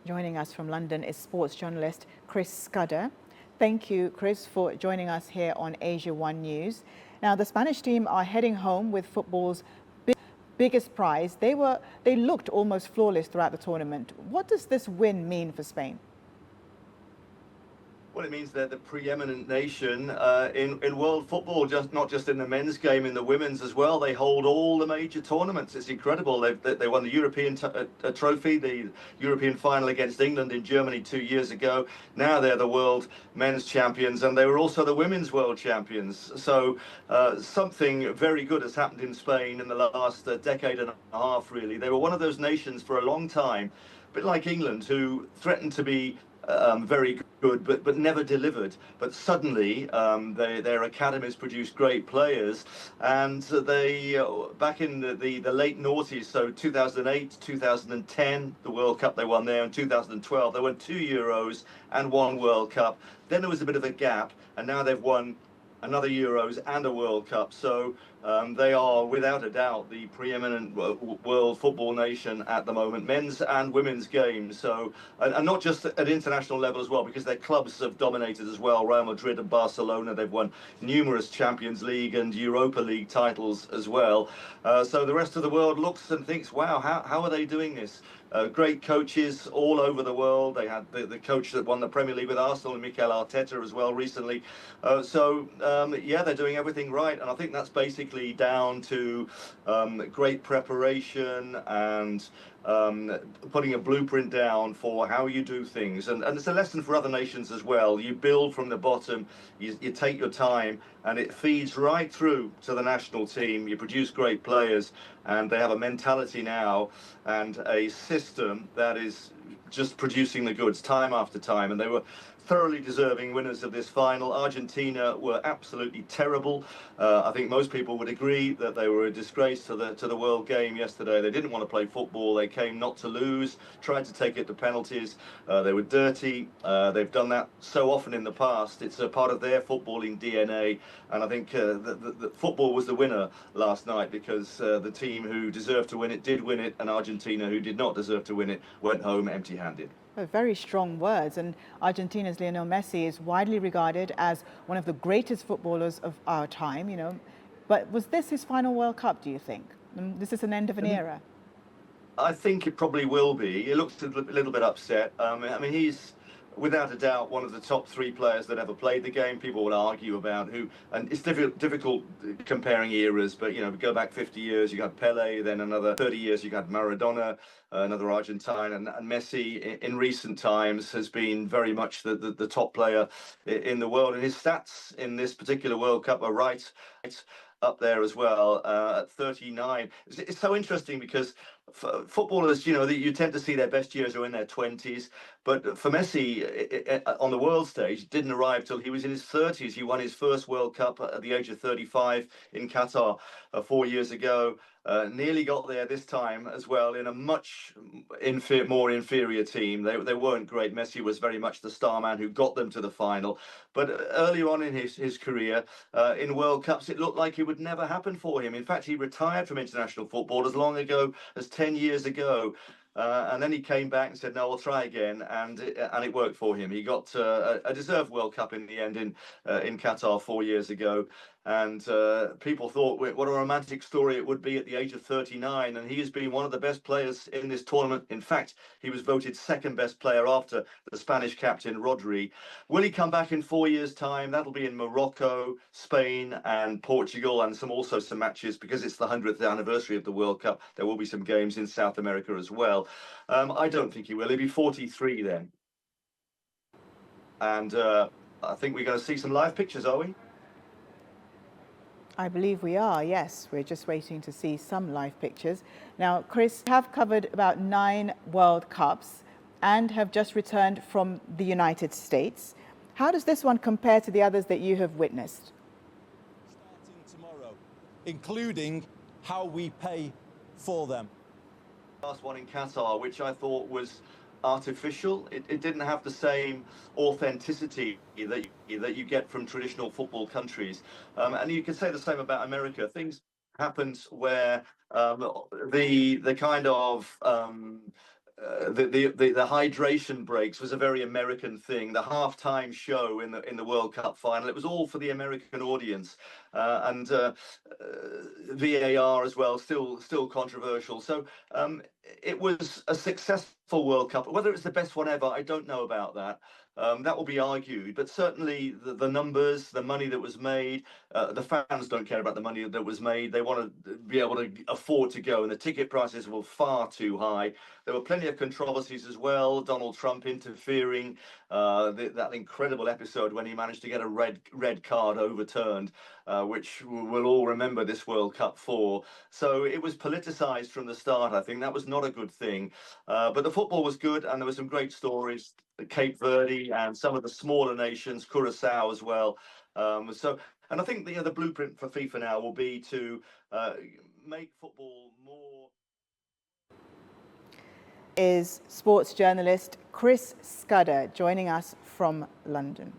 Joining us from London is sports journalist Chris Skudder. Thank you, Chris, for joining us here on Asia One News. Now, the Spanish team are heading home with football's biggest prize. They looked almost flawless throughout the tournament. What does this win mean for Spain? Well, it means they're the preeminent nation in world football, not just in the men's game, in the women's as well. They hold all the major tournaments. It's incredible. They won the European trophy, the European final against England in Germany 2 years ago. Now they're the world men's champions, and they were also the women's world champions. So something very good has happened in Spain in the last decade and a half, really. They were one of those nations for a long time, a bit like England, who threatened to be very good, but never delivered. But suddenly, their academies produced great players, and they back in the late noughties, so 2008, 2010, the World Cup they won there. In 2012, they won 2 Euros and 1 World Cup. Then there was a bit of a gap, and now they've won another Euros and a World Cup. So they are without a doubt the preeminent world football nation at the moment, men's and women's games. So, and not just at international level as well, because their clubs have dominated as well. Real Madrid and Barcelona, they've won numerous Champions League and Europa League titles as well. So the rest of the world looks and thinks, wow, how are they doing this? Great coaches all over the world. They had the coach that won the Premier League with Arsenal, Mikel Arteta, as well recently. Yeah, they're doing everything right, and I think that's basically down to great preparation and putting a blueprint down for how you do things. And it's a lesson for other nations as well. You build from the bottom, you take your time, and it feeds right through to the national team. You produce great players, and they have a mentality now and a system that is just producing the goods time after time. And they were thoroughly deserving winners of this final. Argentina were absolutely terrible. I think most people would agree that they were a disgrace to the world game yesterday. They didn't want to play football. They came not to lose, tried to take it to penalties. They were dirty. They've done that so often in the past. It's a part of their footballing DNA. And I think the football was the winner last night, because the team who deserved to win it did win it, and Argentina, who did not deserve to win it, went home empty-handed. Very strong words. And Argentina's Lionel Messi is widely regarded as one of the greatest footballers of our time, you know. But was this his final World Cup, do you think? This is an end of an era. I think it probably will be. He looks a little bit upset. I mean, he's without a doubt one of the top 3 players that ever played the game. People would argue about who, and it's difficult comparing eras, but you know, go back 50 years, you got Pele, then another 30 years, you got Maradona, another Argentine, and Messi in recent times has been very much the top player in the world. And his stats in this particular World Cup are right up there as well, at 39. It's so interesting because footballers, you know, you tend to see their best years are in their 20s. But for Messi, on the world stage, didn't arrive till he was in his 30s. He won his first World Cup at the age of 35 in Qatar 4 years ago. Nearly got there this time as well in a much more inferior team. They weren't great. Messi was very much the star man who got them to the final. But earlier on in his career, in World Cups, it looked like it would never happen for him. In fact, he retired from international football as long ago as 10 years ago. And then he came back and said, no, I'll try again. And it worked for him. He got a deserved World Cup in the end in Qatar 4 years ago. And people thought what a romantic story it would be at the age of 39. And he has been one of the best players in this tournament. In fact, he was voted second best player after the Spanish captain, Rodri. Will he come back in 4 years' time? That'll be in Morocco, Spain and Portugal, and also some matches, because it's the 100th anniversary of the World Cup. There will be some games in South America as well. I don't think he will. He'll be 43 then. And I think we're going to see some live pictures, are we? I believe we are, yes. We're just waiting to see some live pictures. Now, Chris, you have covered about 9 World Cups and have just returned from the United States. How does this one compare to the others that you have witnessed? Starting tomorrow, including how we pay for them. Last one in Qatar, which I thought was artificial. It didn't have the same authenticity that you get from traditional football countries. And you can say the same about America. Things happened where the kind of the hydration breaks was a very American thing. The halftime show in the World Cup final, it was all for the American audience, and VAR as well, still controversial. So it was a successful World Cup. Whether it's the best one ever, I don't know about that. That will be argued, but certainly the numbers, the money that was made, the fans don't care about the money that was made. They want to be able to afford to go, and the ticket prices were far too high. There were plenty of controversies as well. Donald Trump interfering, that incredible episode when he managed to get a red card overturned, which we'll all remember this World Cup for. So it was politicized from the start. I think that was not a good thing. But the football was good, and there were some great stories. Cape Verde and some of the smaller nations, Curacao as well. And I think the blueprint for FIFA now will be to make football more. Is sports journalist Chris Skudder joining us from London.